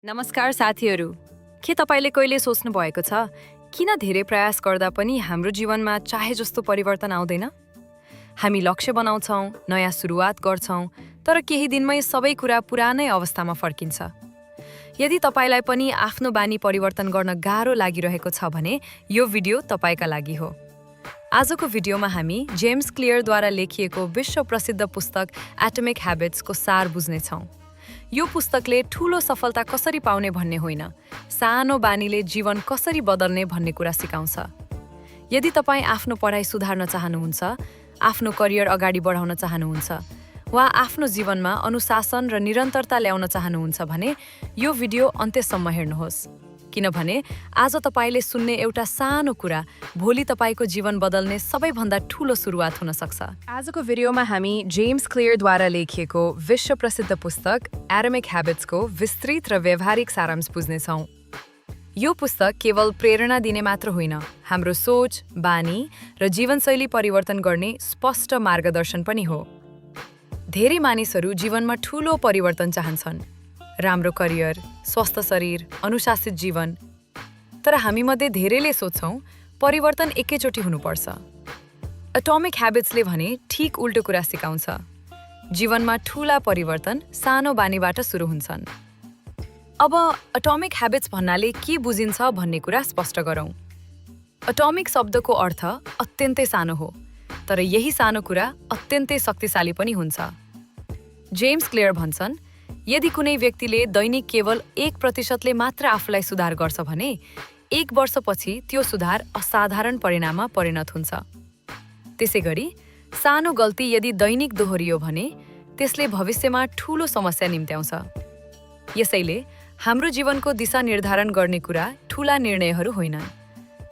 नमस्कार साथीहरू, के तपाईले कहिले सोच्नु भएको छ किन धेरै प्रयास गर्दा पनि हाम्रो जीवनमा चाहे जस्तो परिवर्तन आउँदैन? हामी लक्ष्य बनाउँछौँ, नयाँ सुरुवात गर्छौँ, तर केही दिनमै सबै कुरा पुरानै अवस्थामा फर्किन्छ। यदि तपाईलाई पनि आफ्नो बानी परिवर्तन गर्न गाह्रो लागिरहेको छ भने यो भिडियो तपाईका लागि हो। आजको भिडियोमा हामी जेम्स क्लियरद्वारा लेखिएको विश्व प्रसिद्ध पुस्तक एटमिक ह्याबिट्सको सार बुझ्नेछौँ। यो पुस्तकले ठूलो सफलता कसरी पाउने भन्ने होइन, सानो बानीले जीवन कसरी बदल्ने भन्ने कुरा सिकाउँछ। यदि तपाईँ आफ्नो पढाइ सुधार्न चाहनुहुन्छ, आफ्नो करियर अगाडि बढाउन चाहनुहुन्छ वा आफ्नो जीवनमा अनुशासन र निरन्तरता ल्याउन चाहनुहुन्छ भने यो भिडियो अन्त्यसम्म हेर्नुहोस्, किनभने आज तपाईले सुन्ने एउटा सानो कुरा भोलि तपाईको जीवन बदल्ने सबैभन्दा ठूलो सुरुवात हुन सक्छ। आजको भिडियोमा हामी जेम्स क्लियरद्वारा लेखिएको विश्व प्रसिद्ध पुस्तक एटमिक ह्याबिट्सको विस्तृत र व्यावहारिक सारांश बुझ्नेछौँ। यो पुस्तक केवल प्रेरणा दिने मात्र होइन, हाम्रो सोच, बानी र जीवनशैली परिवर्तन गर्ने स्पष्ट मार्गदर्शन पनि हो। धेरै मानिसहरू जीवनमा ठूलो परिवर्तन चाहन्छन्, राम्रो करियर, स्वस्थ शरीर, अनुशासित जीवन, तर हामीमध्ये धेरैले सोच्छौँ परिवर्तन एकैचोटि हुनुपर्छ। एटमिक ह्याबिट्सले भने ठिक उल्टो कुरा सिकाउँछ। जीवनमा ठूला परिवर्तन सानो बानीबाट सुरु हुन्छन्। अब एटमिक ह्याबिट्स भन्नाले के बुझिन्छ भन्ने कुरा स्पष्ट गरौँ। एटमिक शब्दको अर्थ अत्यन्तै सानो हो, तर यही सानो कुरा अत्यन्तै शक्तिशाली पनि हुन्छ। जेम्स क्लियर भन्छन्, यदि कुनै व्यक्तिले दैनिक केवल 1% मात्र आफूलाई सुधार गर्छ भने 1 वर्षपछि त्यो सुधार असाधारण परिणाममा परिणत हुन्छ। त्यसैगरी सानो गल्ती यदि दैनिक दोहोरियो भने त्यसले भविष्यमा ठूलो समस्या निम्त्याउँछ। यसैले हाम्रो जीवनको दिशा निर्धारण गर्ने कुरा ठूला निर्णयहरू होइनन्,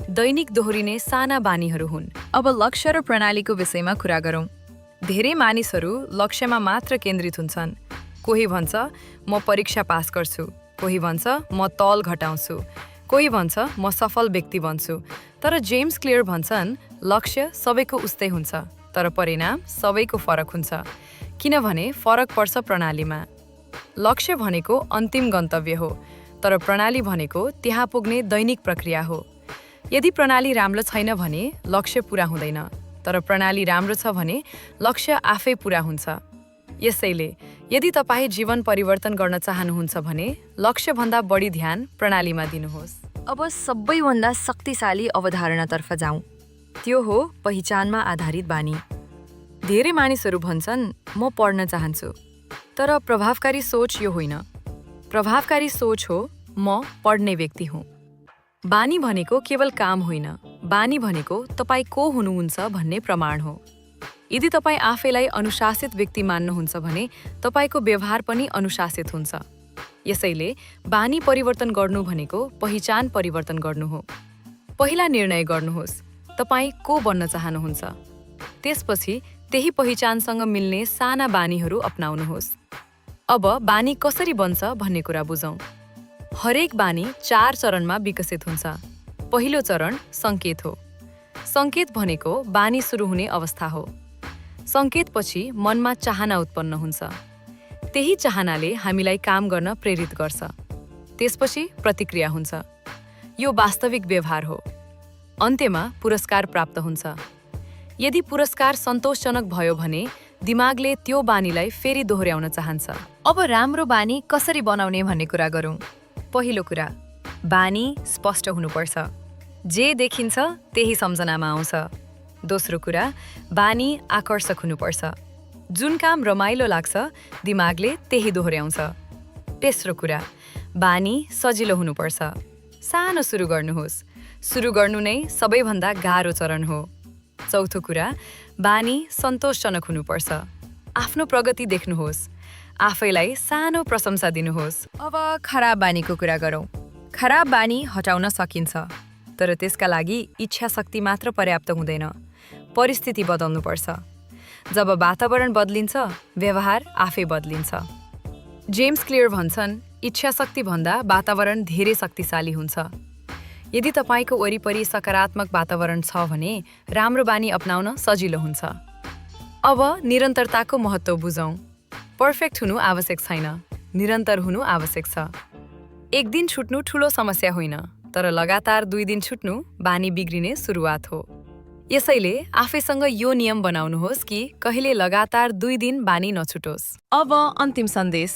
दैनिक दोहोरिने साना बानीहरू हुन्। अब लक्ष्य र प्रणालीको विषयमा कुरा गरौँ। धेरै मानिसहरू लक्ष्यमा मात्र केन्द्रित हुन्छन्। कोही भन्छ म परीक्षा पास गर्छु, कोही भन्छ म तौल घटाउँछु, कोही भन्छ म सफल व्यक्ति बन्छु, तर जेम्स क्लियर भन्छन् लक्ष्य सबैको उस्तै हुन्छ, तर परिणाम सबैको फरक हुन्छ, किनभने फरक पर्छ प्रणालीमा। लक्ष्य भनेको अन्तिम गन्तव्य हो, तर प्रणाली भनेको त्यहाँ पुग्ने दैनिक प्रक्रिया हो। यदि प्रणाली राम्रो छैन भने लक्ष्य पूरा हुँदैन, तर प्रणाली राम्रो छ भने लक्ष्य आफै पूरा हुन्छ। यसैले यदि तपाईँ जीवन परिवर्तन गर्न चाहनुहुन्छ भने लक्ष्यभन्दा बढी ध्यान प्रणालीमा दिनुहोस्। अब सबैभन्दा शक्तिशाली अवधारणातर्फ जाउँ, त्यो हो पहिचानमा आधारित बानी। धेरै मानिसहरू भन्छन् म पढ्न चाहन्छु, तर प्रभावकारी सोच यो होइन। प्रभावकारी सोच हो म पढ्ने व्यक्ति हुँ। बानी भनेको केवल काम होइन, बानी भनेको तपाईँ को हुनुहुन्छ भन्ने प्रमाण हो। यदि तपाईँ आफैलाई अनुशासित व्यक्ति मान्नुहुन्छ भने तपाईँको व्यवहार पनि अनुशासित हुन्छ। यसैले बानी परिवर्तन गर्नु भनेको पहिचान परिवर्तन गर्नु हो। पहिला निर्णय गर्नुहोस् तपाईँ को बन्न चाहनुहुन्छ, त्यसपछि त्यही पहिचानसँग मिल्ने साना बानीहरू अपनाउनुहोस्। अब बानी कसरी बन्छ भन्ने कुरा बुझौँ। हरेक बानी 4 चरणमा विकसित हुन्छ। पहिलो चरण सङ्केत हो। सङ्केत भनेको बानी सुरु हुने अवस्था हो। सङ्केतपछि मनमा चाहना उत्पन्न हुन्छ। त्यही चाहनाले हामीलाई काम गर्न प्रेरित गर्छ। त्यसपछि प्रतिक्रिया हुन्छ। यो वास्तविक व्यवहार हो। अन्त्यमा पुरस्कार प्राप्त हुन्छ। यदि पुरस्कार सन्तोषजनक भयो भने दिमागले त्यो बानीलाई फेरि दोहोर्याउन चाहन्छ। अब राम्रो बानी कसरी बनाउने भन्ने कुरा गरौँ। पहिलो कुरा, बानी स्पष्ट हुनुपर्छ। जे देखिन्छ त्यही सम्झनामा आउँछ। दोस्रो कुरा, बानी आकर्षक हुनुपर्छ। जुन काम रमाइलो लाग्छ दिमागले त्यही दोहोर्याउँछ। तेस्रो कुरा, बानी सजिलो हुनुपर्छ। सानो सुरु गर्नुहोस्। सुरु गर्नु नै सबैभन्दा गाह्रो चरण हो। चौथो कुरा, बानी सन्तोषजनक हुनुपर्छ। आफ्नो प्रगति देख्नुहोस्। आफैलाई सानो प्रशंसा दिनुहोस्। अब खराब बानीको कुरा गरौँ। खराब बानी हटाउन सकिन्छ, तर त्यसका लागि इच्छा शक्ति मात्र पर्याप्त हुँदैन। परिस्थिति बदल्नुपर्छ। जब वातावरण बदलिन्छ, व्यवहार आफै बदलिन्छ। जेम्स क्लियर भन्छन् इच्छा शक्ति भन्दा वातावरण धेरै शक्तिशाली हुन्छ। यदि तपाईँको वरिपरि सकारात्मक वातावरण छ भने राम्रो बानी अपनाउन सजिलो हुन्छ। अब निरन्तरताको महत्त्व बुझौँ। पर्फेक्ट हुनु आवश्यक छैन, निरन्तर हुनु आवश्यक छ। एक दिन छुट्नु ठूलो समस्या होइन, तर लगातार 2 दिन छुट्नु बानी बिग्रिने सुरुवात हो। यसैले आफैसँग यो नियम बनाउनुहोस् कि कहिले लगातार 2 दिन बानी नछुटोस्। अब अन्तिम सन्देश।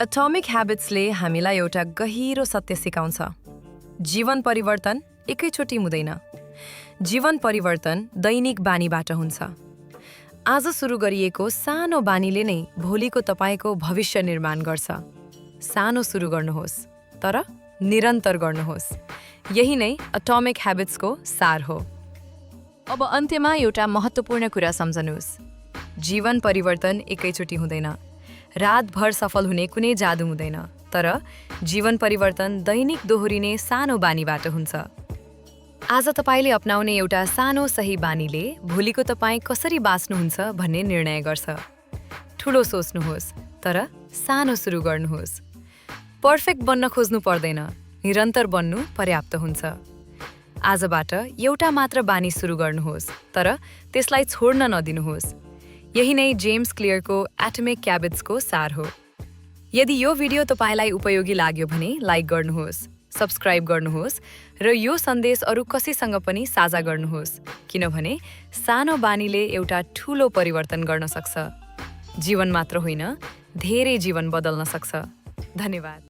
एटोमिक ह्याबिट्सले हामीलाई एउटा गहिरो सत्य सिकाउँछ। जीवन परिवर्तन एकैचोटि हुँदैन। जीवन परिवर्तन दैनिक बानीबाट हुन्छ। आज सुरु गरिएको सानो बानीले नै भोलिको तपाईँको भविष्य निर्माण गर्छ। सानो सुरु गर्नुहोस्, तर निरन्तर गर्नुहोस्। यही नै एटोमिक ह्याबिट्सको सार हो। अब अन्त्यमा एउटा महत्त्वपूर्ण कुरा सम्झनुहोस्। जीवन परिवर्तन एकैचोटि हुँदैन। रातभर सफल हुने कुनै जादु हुँदैन, तर जीवन परिवर्तन दैनिक दोहोरिने सानो बानीबाट हुन्छ। आज तपाईँले अपनाउने एउटा सानो सही बानीले भोलिको तपाईँ कसरी बाँच्नुहुन्छ भन्ने निर्णय गर्छ। ठुलो सोच्नुहोस्, तर सानो सुरु गर्नुहोस्। पर्फेक्ट बन्न खोज्नु पर्दैन, निरन्तर बन्नु पर्याप्त हुन्छ। आजबाट एउटा मात्र बानी सुरु गर्नुहोस्, तर त्यसलाई छोड्न नदिनुहोस्। यही नै जेम्स क्लियरको एटोमिक ह्याबिट्सको सार हो। यदि यो भिडियो तपाईँलाई उपयोगी लाग्यो भने लाइक गर्नुहोस्, सब्स्क्राइब गर्नुहोस् र यो सन्देश अरू कसैसँग पनि साझा गर्नुहोस्, किनभने सानो बानीले एउटा ठूलो परिवर्तन गर्न सक्छ। जीवन मात्र होइन, धेरै जीवन बदल्न सक्छ। धन्यवाद।